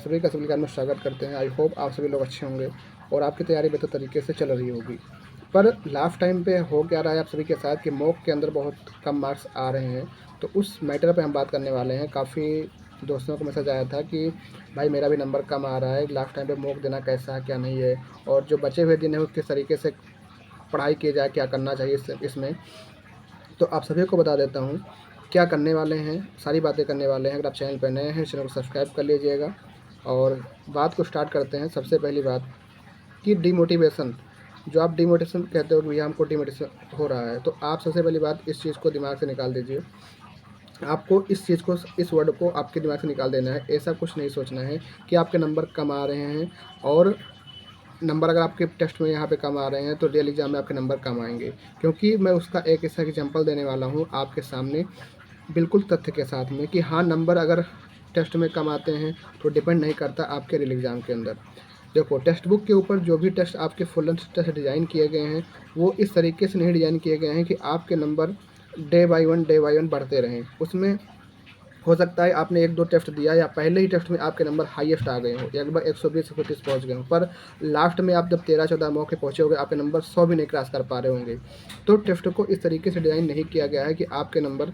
सभी का सभी में स्वागत करते हैं। आई होप आप सभी लोग अच्छे होंगे और आपकी तैयारी बेहतर तरीके से चल रही होगी। पर लास्ट टाइम पे हो क्या रहा है आप सभी के साथ कि मॉक के अंदर बहुत कम मार्क्स आ रहे हैं, तो उस मैटर पे हम बात करने वाले हैं। काफ़ी दोस्तों को मैसेज आया था कि भाई मेरा भी नंबर कम आ रहा है, लास्ट टाइम पे मॉक देना कैसा है क्या नहीं है, और जो बचे हुए दिन है वो किस तरीके से पढ़ाई की जाए, क्या करना चाहिए इसमें। तो आप सभी को बता देता हूँ क्या करने वाले हैं, सारी बातें करने वाले हैं। अगर आप चैनल पर नए हैं, चैनल को सब्सक्राइब कर लीजिएगा और बात को स्टार्ट करते हैं। सबसे पहली बात कि डिमोटिवेशन, जो आप डिमोटिवेशन कहते हो कि भैया हमको डिमोटिवेशन हो रहा है, तो आप सबसे पहली बात इस चीज़ को दिमाग से निकाल दीजिए। आपको इस चीज़ को, इस वर्ड को आपके दिमाग से निकाल देना है। ऐसा कुछ नहीं सोचना है कि आपके नंबर कम आ रहे हैं, और नंबर अगर आपके टेस्ट में यहाँ पे कम आ रहे हैं तो रियल एग्ज़ाम में आपके नंबर कम आएंगे। क्योंकि मैं उसका एक ऐसा एग्जाम्पल देने वाला हूँ आपके सामने, बिल्कुल तथ्य के साथ में, कि हाँ नंबर अगर टेस्ट में कम आते हैं तो डिपेंड नहीं करता आपके रियल एग्ज़ाम के अंदर। देखो, टेक्स्ट बुक के ऊपर जो भी टेस्ट आपके फुल लेंथ टेस्ट डिज़ाइन किए गए हैं वो इस तरीके से नहीं डिज़ाइन किए गए हैं कि आपके नंबर डे बाई वन बढ़ते रहें। उसमें हो सकता है आपने एक दो टेस्ट दिया या पहले ही टेस्ट में आपके नंबर हाईएस्ट आ गए हो, लगभग 120 130 पहुँच गए हो, पर लास्ट में आप जब 13-14 मौके पहुँचे होंगे आपके नंबर 100 भी नहीं क्रॉस कर पा रहे होंगे। तो टेस्ट को इस तरीके से डिज़ाइन नहीं किया गया है कि आपके नंबर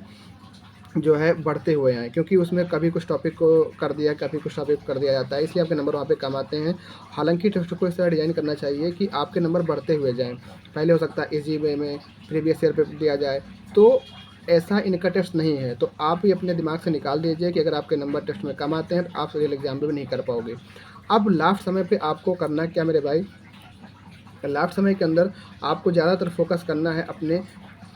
जो है बढ़ते हुए आएँ, क्योंकि उसमें कभी कुछ टॉपिक को कर दिया, कभी कुछ टॉपिक कर दिया जाता है, इसलिए आपके नंबर वहाँ पे कम आते हैं। हालांकि टेस्ट को इस तरह डिज़ाइन करना चाहिए कि आपके नंबर बढ़ते हुए जाएँ। पहले हो सकता है इजी वे में प्रीवियस ईयर पे दिया जाए, तो ऐसा इनका टेस्ट नहीं है। तो आप ही अपने दिमाग से निकाल दीजिए कि अगर आपके नंबर टेस्ट में कम आते हैं तो आप रियल एग्जाम में भी नहीं कर पाओगे। अब लास्ट समय पे आपको करना क्या मेरे भाई, लास्ट समय के अंदर आपको ज़्यादातर फोकस करना है अपने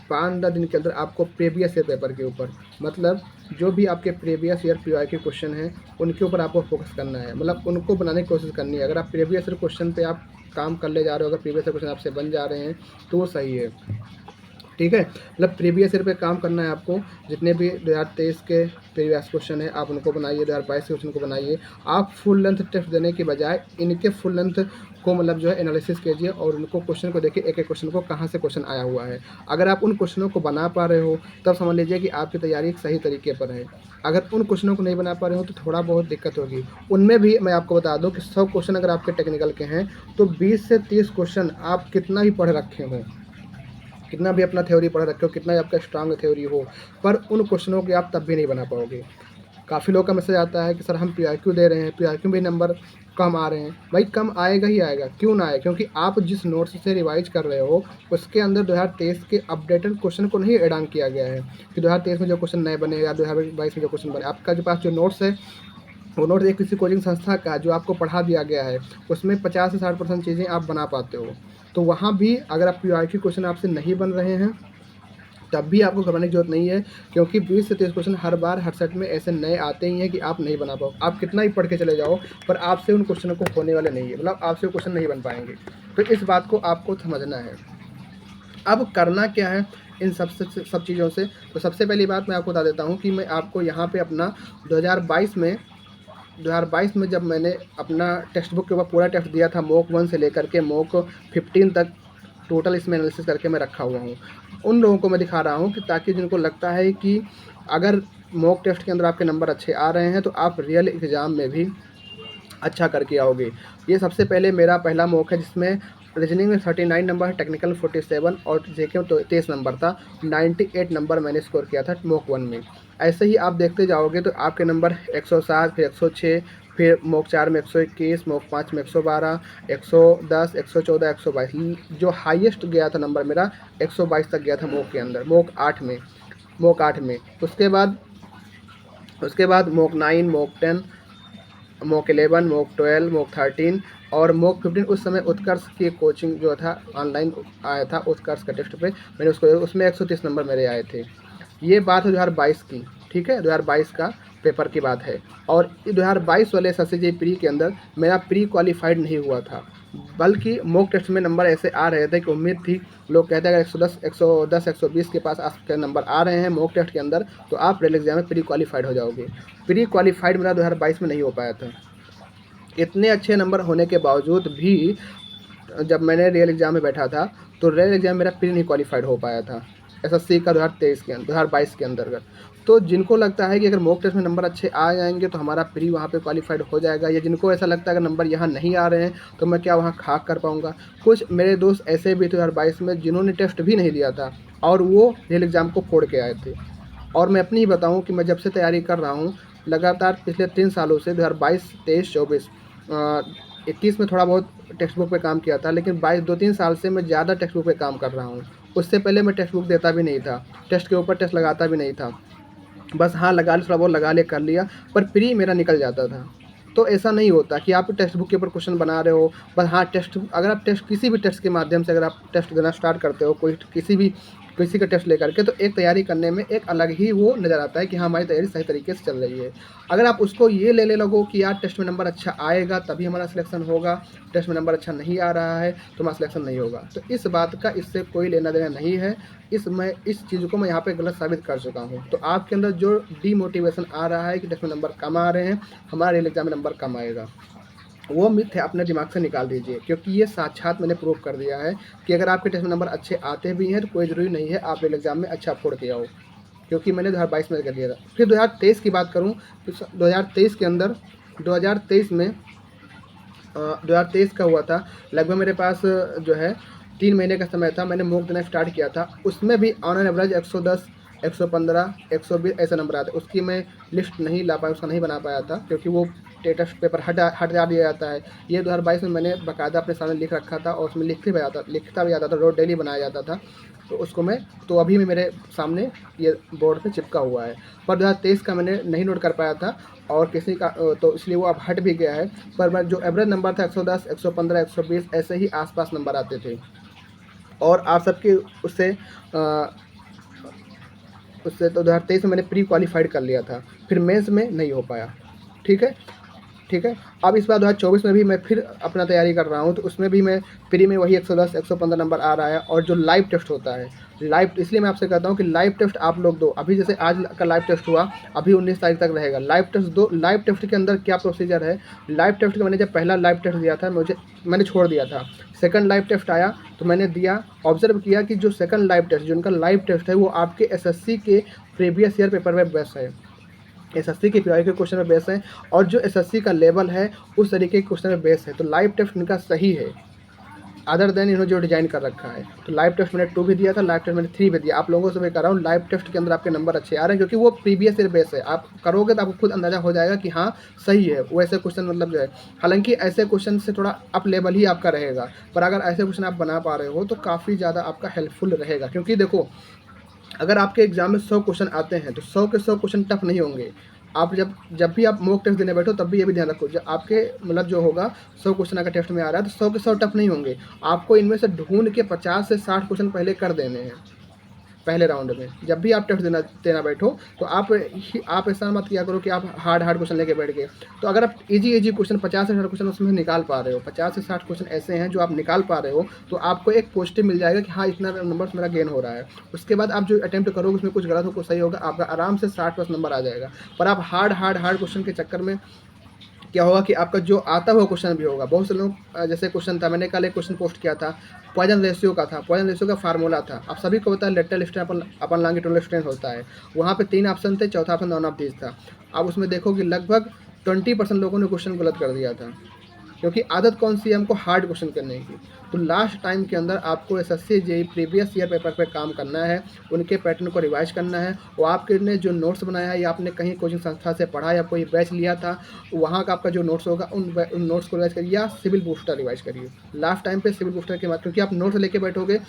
5-10 दिन के अंदर आपको प्रीवियस ईयर पेपर के ऊपर, मतलब जो भी आपके प्रीवियस ईयर पीवाई के क्वेश्चन हैं उनके ऊपर आपको फोकस करना है, मतलब उनको बनाने की कोशिश करनी है। अगर आप प्रीवियस ईयर क्वेश्चन पे आप काम कर ले जा रहे हो, अगर प्रीवियस ईयर क्वेश्चन आपसे बन जा रहे हैं तो वो सही है, ठीक है। मतलब प्रीवियस ईयर पे काम करना है आपको। जितने भी 2023 के प्रीवियस क्वेश्चन है आप उनको बनाइए, 2022 के क्वेश्चन को बनाइए। आप फुल लेंथ टेस्ट देने के बजाय इनके फुल लेंथ को मतलब जो है एनालिसिस कीजिए और उनको क्वेश्चन को देखिए, एक एक क्वेश्चन को कहाँ से क्वेश्चन आया हुआ है। अगर आप उन क्वेश्चनों को बना पा रहे हो तब समझ लीजिए कि आपकी तैयारी एक सही तरीके पर है। अगर उन क्वेश्चनों को नहीं बना पा रहे हो तो थोड़ा बहुत दिक्कत होगी। उनमें भी मैं आपको बता दूँ कि 100 क्वेश्चन अगर आपके टेक्निकल के हैं तो 20 से 30 क्वेश्चन आप कितना भी पढ़ रखे हों, कितना भी अपना थ्योरी पढ़ रखे हो, कितना भी आपका स्ट्रांग थ्योरी हो, पर उन क्वेश्चनों के आप तब भी नहीं बना पाओगे। काफ़ी लोग का मैसेज आता है कि सर हम पीआईक्यू दे रहे हैं, पीआईक्यू में नंबर कम आ रहे हैं। भाई कम आएगा ही आएगा, क्यों ना आए, क्योंकि आप जिस नोट्स से रिवाइज कर रहे हो उसके अंदर 2023 के अपडेटेड क्वेश्चन को नहीं ऐड ऑन किया गया है कि 2023 में जो क्वेश्चन नए बने या 2022 में जो क्वेश्चन बने। आपका जो पास जो नोट्स है वो नोट्स एक किसी कोचिंग संस्था का जो आपको पढ़ा दिया गया है, उसमें 50 से 60% चीज़ें आप बना पाते हो। तो वहाँ भी अगर आप पीआईक्यू क्वेश्चन आपसे नहीं बन रहे हैं तब भी आपको घबराने की जरूरत नहीं है, क्योंकि 20 से 30 क्वेश्चन हर बार हर सेट में ऐसे नए आते ही हैं कि आप नहीं बना पाओ। आप कितना ही पढ़ के चले जाओ पर आपसे उन क्वेश्चनों को होने वाले नहीं है, मतलब आपसे क्वेश्चन नहीं बन पाएंगे। तो इस बात को आपको समझना है। अब करना क्या है इन सब चीज़ों से, तो सबसे पहली बात मैं आपको बता देता हूँ कि मैं आपको यहाँ पे अपना 2022 में जब मैंने अपना टेक्स्ट बुक के ऊपर पूरा टेस्ट दिया था, मॉक 1 से लेकर के मॉक 15 तक टोटल इसमें एनालिसिस करके मैं रखा हुआ हूँ। उन लोगों को मैं दिखा रहा हूँ कि ताकि जिनको लगता है कि अगर मॉक टेस्ट के अंदर आपके नंबर अच्छे आ रहे हैं तो आप रियल एग्ज़ाम में भी अच्छा करके आओगे। ये सबसे पहले मेरा पहला मॉक है जिसमें रीजनिंग में 39 नंबर है, टेक्निकल 47 और जीके में तो 23 नंबर था। 98 नंबर मैंने स्कोर किया था मॉक 1 में। ऐसे ही आप देखते जाओगे तो आपके नंबर 107, फिर 106, फिर मॉक 4 में 121, मॉक 5 में 112, 110, 114, 122। जो हाईएस्ट गया था नंबर मेरा 122 तक गया था मॉक के अंदर, मॉक 8 में। उसके बाद mock 9, mock 10, mock 11, mock 12, mock 13 और मॉक 15। उस समय उत्कर्ष की कोचिंग जो था ऑनलाइन आया था, उत्कर्ष का टेस्ट पे मैंने उसको, उसमें 130 नंबर मेरे आए थे। ये बात है 2022 की, ठीक है, 2022 का पेपर की बात है। और 2022 वाले एसएससी प्री के अंदर मेरा प्री क्वालिफाइड नहीं हुआ था, बल्कि मॉक टेस्ट में नंबर ऐसे आ रहे थे कि उम्मीद थी, लोग कहते हैं अगर 110 120 के पास आपके नंबर आ रहे हैं मॉक टेस्ट के अंदर तो आप रेल एग्जाम में प्री क्वालिफाइड हो जाओगे। प्री क्वालिफाइड मेरा 2022 में नहीं हो पाया था। इतने अच्छे नंबर होने के बावजूद भी जब मैंने रियल एग्ज़ाम में बैठा था तो रियल एग्ज़ाम मेरा प्री नहीं क्वालिफाइड हो पाया था एसएससी का 2023 के अंदर, 2022 के अंतर्गत। तो जिनको लगता है कि अगर मॉक टेस्ट में नंबर अच्छे आ जाएंगे तो हमारा प्री वहाँ पे क्वालिफाइड हो जाएगा, या जिनको ऐसा लगता है अगर नंबर यहाँ नहीं आ रहे हैं तो मैं क्या वहाँ खाक कर पाऊँगा। कुछ मेरे दोस्त ऐसे भी थे 2022 में जिन्होंने टेस्ट भी नहीं दिया था और वो रियल एग्ज़ाम को फोड़ के आए थे। और मैं अपनी ही बताऊँ कि मैं जब से तैयारी कर रहा हूँ लगातार पिछले 3 सालों से 2022, 23, 24, 21 में थोड़ा बहुत टेक्स्ट बुक पे काम किया था, लेकिन 2-3 साल से मैं ज़्यादा टेक्स्ट बुक पे काम कर रहा हूँ। उससे पहले मैं टेक्स्ट बुक देता भी नहीं था, टेस्ट के ऊपर टेस्ट लगाता भी नहीं था। बस हाँ, लगा लिया, थोड़ा बहुत लगा लिया, कर लिया, पर प्री मेरा निकल जाता था। तो ऐसा नहीं होता कि आप टेक्स्ट बुक के ऊपर क्वेश्चन बना रहे हो, बस हाँ टेक्स्ट, अगर आप टेस्ट किसी भी टेस्ट के माध्यम से अगर आप टेस्ट देना स्टार्ट करते हो, कोई किसी का टेस्ट लेकर के, तो एक तैयारी करने में एक अलग ही वो नज़र आता है कि हाँ हमारी तैयारी सही तरीके से चल रही है। अगर आप उसको ये लेने लगो कि यार टेस्ट में नंबर अच्छा आएगा तभी हमारा सिलेक्शन होगा, टेस्ट में नंबर अच्छा नहीं आ रहा है तो हमारा सिलेक्शन नहीं होगा, तो इस बात का इससे कोई लेना देना नहीं है। इस चीज़ को मैं यहाँ पे गलत साबित कर चुका हूँ। तो आपके अंदर जो डीमोटिवेशन आ रहा है कि टेस्ट में नंबर कम आ रहे हैं, हमारा रियल एग्जाम में नंबर कम आएगा, वो मिथ है, अपने दिमाग से निकाल दीजिए, क्योंकि ये साक्षात मैंने प्रूव कर दिया है कि अगर आपके टेस्ट में नंबर अच्छे आते भी हैं तो कोई ज़रूरी नहीं है आप रियल एग्जाम में अच्छा फोड़ के आओ, क्योंकि मैंने 2022 में कर लिया था। फिर 2023 की बात करूँ तो 2023 के अंदर 2023 में 2023 का हुआ था, लगभग मेरे पास जो है 3 महीने का समय था, मैंने मॉक देना स्टार्ट किया था। उसमें भी ऑन एन एवरेज 110, 115, 120 ऐसे नंबर आते। उसकी मैं लिस्ट नहीं ला पाया, उसका नहीं बना पाया था, क्योंकि वो टेस्ट पेपर हटा दिया जाता है। ये 2022 में मैंने बाकायदा अपने सामने लिख रखा था और उसमें लिखता भी जाता था, रोज डेली बनाया जाता था, तो उसको मैं तो अभी भी मेरे सामने ये बोर्ड पे चिपका हुआ है। पर 2023 का मैंने नहीं नोट कर पाया था और किसी का तो इसलिए वो अब हट भी गया है। पर मैं जो एवरेज नंबर था 110, 115, 120 ऐसे ही आसपास नंबर आते थे, और आप सबके उससे तो 2023 में मैंने प्री क्वालिफाइड कर लिया था, फिर मेंस में नहीं हो पाया। ठीक है, ठीक है। अब इस बार 2024 में भी मैं फिर अपना तैयारी कर रहा हूँ, तो उसमें भी मैं प्री में वही 110, 115 नंबर आ रहा है। और जो लाइव टेस्ट होता है, इसलिए मैं आपसे कहता हूँ कि लाइव टेस्ट आप लोग दो। अभी जैसे आज का लाइव टेस्ट हुआ, अभी 19 तारीख तक रहेगा, लाइव टेस्ट दो। लाइव टेस्ट के अंदर क्या प्रोसीजर है, लाइव टेस्ट का मैंने जब पहला लाइव टेस्ट दिया था मैंने छोड़ दिया था। सेकंड लाइव टेस्ट आया तो मैंने दिया, ऑब्जर्व किया कि जो सेकंड लाइव टेस्ट, जो उनका लाइव टेस्ट है, वो आपके एसएससी के प्रीवियस ईयर पेपर में बेस है, एसएससी के पीआई के क्वेश्चन में बेस है, और जो एसएससी का लेवल है उस तरीके के क्वेश्चन में बेस है। तो लाइव टेस्ट इनका सही है, अदर देन इन्होंने जो डिजाइन कर रखा है। तो लाइव टेस्ट मैंने 2 भी दिया था, लाइव टेस्ट मैंने 3 भी दिया। आप लोगों से मैं कह रहा हूँ लाइव टेस्ट के अंदर आपके नंबर अच्छे आ रहे हैं, क्योंकि वो प्रीवियस ईयर बेस है। आप करोगे तो आपको खुद अंदाजा हो जाएगा कि हाँ सही है, वो ऐसे क्वेश्चन मतलब जो है, हालांकि ऐसे क्वेश्चन से थोड़ा अप लेवल ही आपका रहेगा, पर अगर ऐसे क्वेश्चन आप बना पा रहे हो तो काफ़ी ज़्यादा आपका हेल्पफुल रहेगा। क्योंकि देखो, अगर आपके एग्जाम में 100 क्वेश्चन आते हैं तो 100 के 100 क्वेश्चन टफ नहीं होंगे। आप जब भी आप मॉक टेस्ट देने बैठो तब भी ये भी ध्यान रखो, जब आपके मतलब जो होगा 100 क्वेश्चन अगर टेस्ट में आ रहा है तो 100 के 100 टफ नहीं होंगे। आपको इनमें से ढूंढ के 50 से 60 क्वेश्चन पहले कर देने हैं पहले राउंड में। जब भी आप टेस्ट देना बैठो तो आप ऐसा मत किया करो कि आप हार्ड क्वेश्चन लेके बैठ गए। तो अगर आप इजी क्वेश्चन 50 से 60 क्वेश्चन उसमें निकाल पा रहे हो, 50 से 60 क्वेश्चन ऐसे हैं जो आप निकाल पा रहे हो, तो आपको एक पॉजिटिव मिल जाएगा कि हाँ इतना नंबर मेरा गेन हो रहा है। उसके बाद आप जो अटेम्प्ट करोगे उसमें कुछ गलत हो कुछ सही होगा, आपका आराम से 60+ नंबर आ जाएगा। पर आप हार्ड क्वेश्चन के चक्कर में क्या होगा कि आपका जो आता हुआ क्वेश्चन भी होगा। बहुत से लोग जैसे क्वेश्चन था, मैंने कल एक क्वेश्चन पोस्ट किया था, पॉइजन रेशियो का था। पॉइजन रेशियो का फार्मूला था, आप सभी को पता है लेटरल स्ट्रेन अपन लॉन्गिट्यूडनल स्ट्रेन होता है। वहाँ पे 3 ऑप्शन थे, चौथा ऑप्शन नॉन ऑफ दिस था। अब उसमें देखो कि लगभग 20% लोगों ने क्वेश्चन गलत कर दिया था, क्योंकि आदत कौन सी है, हमको हार्ड क्वेश्चन करने की। तो लास्ट टाइम के अंदर आपको SSC JEE previous year paper पे काम करना है, उनके पैटर्न को रिवाइज करना है। और आपके ने जो नोट्स बनाया है या आपने कहीं कोचिंग संस्था से पढ़ा या कोई बैच लिया था, वहाँ का आपका जो नोट्स होगा उन नोट्स को रिवाइज करिए, या सिविल बूस्टर रिवाइज करिए लास्ट टाइम पे। सिविल बूस्टर के बाद, क्योंकि आप नोट्स लेके बैठोगे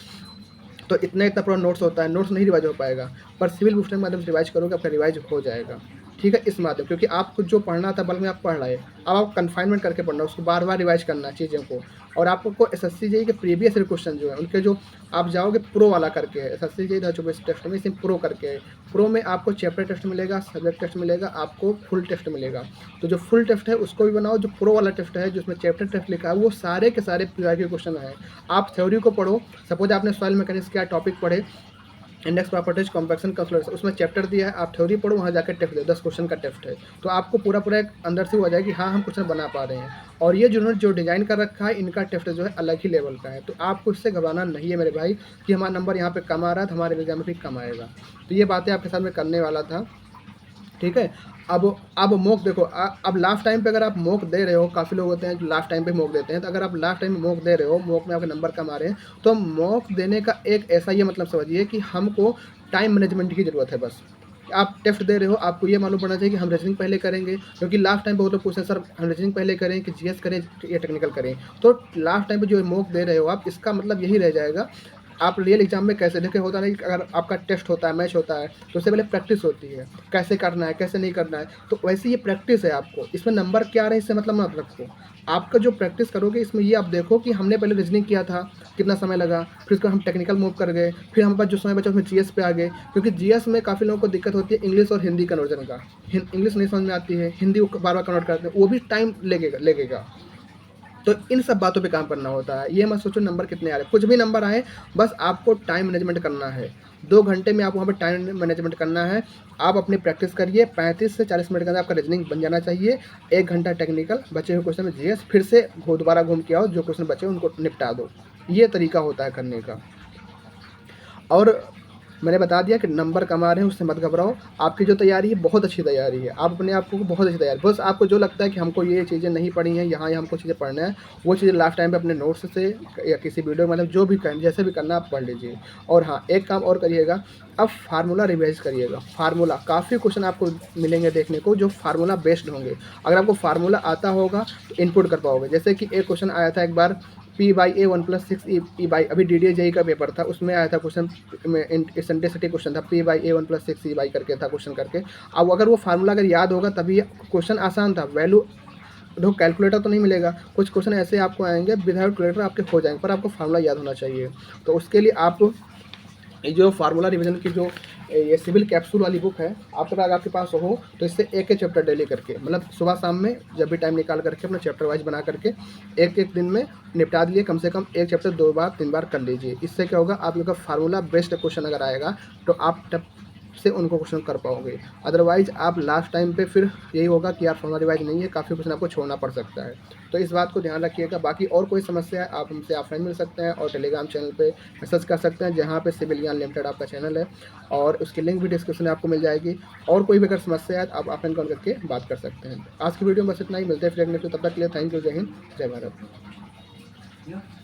तो इतना पूरा नोट्स होता है, नोट्स नहीं रिवाइज हो पाएगा, पर सिविल बूस्टर के माध्यम से रिवाइज करोगे आपका रिवाइज हो जाएगा। ठीक है, इस माध्यम, क्योंकि आपको जो पढ़ना था बल्कि में आप पढ़ रहे, अब आप कन्फाइनमेंट करके पढ़ना, उसको बार बार रिवाइज करना चीज़ों को। और आपको एसएससी जेईई के प्रीवियस ईयर क्वेश्चन जो है उनके, जो आप जाओगे प्रो वाला करके है, एसएससी जेईई 2024 टेस्ट में इसे प्रो करके है। प्रो में आपको चैप्टर टेस्ट मिलेगा, सब्जेक्ट टेस्ट मिलेगा, आपको फुल टेस्ट मिलेगा। तो जो फुल टेस्ट है उसको भी बनाओ, जो प्रो वाला टेस्ट है जिसमें चैप्टर टेस्ट लिखा है वो सारे के सारे पीआई के क्वेश्चन है। आप थ्योरी को पढ़ो, सपोज आपने सॉइल मैकेनिक्स का टॉपिक पढ़े, इंडेक्स प्रॉपर्टीज, कॉम्पैक्शन, कंसोलिडेशन, उसमें चैप्टर दिया है, आप थ्योरी पढ़ो, वहाँ जाकर टेस्ट दो, 10 क्वेश्चन का टेस्ट है। तो आपको पूरा एक अंदर से हो जाएगा कि हाँ हम क्वेश्चन बना पा रहे हैं। और ये जिन्होंने जो डिज़ाइन कर रखा है इनका टेस्ट जो है अलग ही लेवल का है। तो आपको इससे घबराना नहीं है मेरे भाई कि हमारा नंबर यहाँ पे कम आ रहा है तो हमारे एग्जाम में भी कम आएगा। तो ये बातें आपके साथ में करने वाला था। ठीक है। अब मॉक देखो, अब लास्ट टाइम पे अगर आप मॉक दे रहे हो, काफ़ी लोग होते हैं जो लास्ट टाइम पे मॉक देते हैं, तो अगर आप लास्ट टाइम में मॉक दे रहे हो, मॉक में आपके नंबर कम आ रहे हैं, तो मॉक देने का एक ऐसा ये मतलब समझिए कि हमको टाइम मैनेजमेंट की ज़रूरत है बस। आप टेस्ट दे रहे हो, आपको ये मालूम पड़ना चाहिए कि हम रीजनिंग पहले करेंगे, क्योंकि लास्ट टाइम पे वो लोग पूछते हैं सर हम रीजनिंग पहले करें कि जीएस करें या टेक्निकल करें। तो लास्ट टाइम पे जो मॉक दे रहे हो आप, इसका मतलब यही रह जाएगा। आप रियल एग्जाम में कैसे देखिए, होता नहीं कि अगर आपका टेस्ट होता है, मैच होता है, तो उससे पहले प्रैक्टिस होती है, कैसे करना है कैसे नहीं करना है। तो वैसे ये प्रैक्टिस है आपको, इसमें नंबर क्या आ रहे हैं इससे मतलब मत रखो। आपका जो प्रैक्टिस करोगे इसमें ये आप देखो कि हमने पहले रीजनिंग किया था, कितना समय लगा, फिर उसको हम टेक्निकल मूव कर गए, फिर हमारे पास जो समय बचा उसमें जीएस पे आ गए। क्योंकि जीएस में काफ़ी लोगों को दिक्कत होती है इंग्लिश और हिंदी कन्वर्जन का। इंग्लिश नहीं समझ में आती है, हिंदी को बार बार कन्वर्ट करते हैं, वो भी टाइम लगेगा। तो इन सब बातों पे काम करना होता है। ये मत सोचो नंबर कितने आ रहे हैं, कुछ भी नंबर आए, बस आपको टाइम मैनेजमेंट करना है। 2 घंटे में आपको वहाँ पे टाइम मैनेजमेंट करना है। आप अपनी प्रैक्टिस करिए, 35 से 40 मिनट के अंदर आपका रीजनिंग बन जाना चाहिए। 1 घंटा टेक्निकल, बचे हुए क्वेश्चन में जीएस, फिर से दोबारा घूम के आओ, जो क्वेश्चन बचे उनको निपटा दो। ये तरीका होता है करने का। और मैंने बता दिया कि नंबर कम आ रहे हैं, उससे मत घबराओ। आपकी जो तैयारी है बहुत अच्छी तैयारी है, आप अपने आप को बहुत अच्छी तैयारी, बस आपको जो लगता है कि हमको ये चीज़ें नहीं पढ़ी हैं, यहाँ हमको चीज़ें पढ़ना है, वो चीज़ें लास्ट टाइम पे अपने नोट्स से या किसी वीडियो मतलब जो भी करना, जैसे भी करना आप पढ़ लीजिए। और हाँ, एक काम और करिएगा, अब फार्मूला रिवाइज करिएगा। फार्मूला काफ़ी क्वेश्चन आपको मिलेंगे देखने को जो फार्मूला बेस्ड होंगे। अगर आपको फार्मूला आता होगा तो इनपुट कर पाओगे। जैसे कि एक क्वेश्चन आया था एक बार, P/A 1+6 E/, अभी DDA JEE का पेपर था, उसमें आया था क्वेश्चन में, सिंथेसिटी क्वेश्चन था, P/A 1+6 E/, करके था क्वेश्चन करके। अब अगर वो फार्मूला अगर याद होगा तभी, क्वेश्चन आसान था, वैल्यू देखो, कैलकुलेटर तो नहीं मिलेगा, कुछ क्वेश्चन ऐसे आपको आएंगे विदाउट कैलकुलेटर आपके हो जाएंगे, पर आपको फार्मूला याद होना चाहिए। तो उसके लिए आप ये जो फार्मूला रिवीजन की जो ये सिविल कैप्सूल वाली बुक है, आप अगर आपके पास हो तो इससे एक एक चैप्टर डेली करके, मतलब सुबह शाम में जब भी टाइम निकाल करके अपना चैप्टर वाइज बना करके एक एक दिन में निपटा दिए, कम से कम एक चैप्टर 2 बार 3 बार कर लीजिए। इससे क्या होगा, आप लोग का फार्मूला बेस्ड क्वेश्चन अगर आएगा तो आप टप से उनको क्वेश्चन कर पाओगे। अदरवाइज आप लास्ट टाइम पे फिर यही होगा कि यार फार्मूला रिवाइज नहीं है, काफ़ी क्वेश्चन आपको छोड़ना पड़ सकता है। तो इस बात को ध्यान रखिएगा। बाकी और कोई समस्या है आप हमसे ऑफलाइन मिल सकते हैं और टेलीग्राम चैनल पे मैसेज कर सकते हैं, जहाँ पे सिविल ज्ञान लिमिटेड आपका चैनल है, और उसकी लिंक भी डिस्क्रिप्शन में आपको मिल जाएगी। और कोई भी अगर समस्या है तो आप ऑफलाइन कॉल करके बात कर सकते हैं। आज की वीडियो में बस इतना ही, मिलते हैं फिर अगले वीडियो, तब तक के लिए थैंक यू, जय हिंद, जय भारत।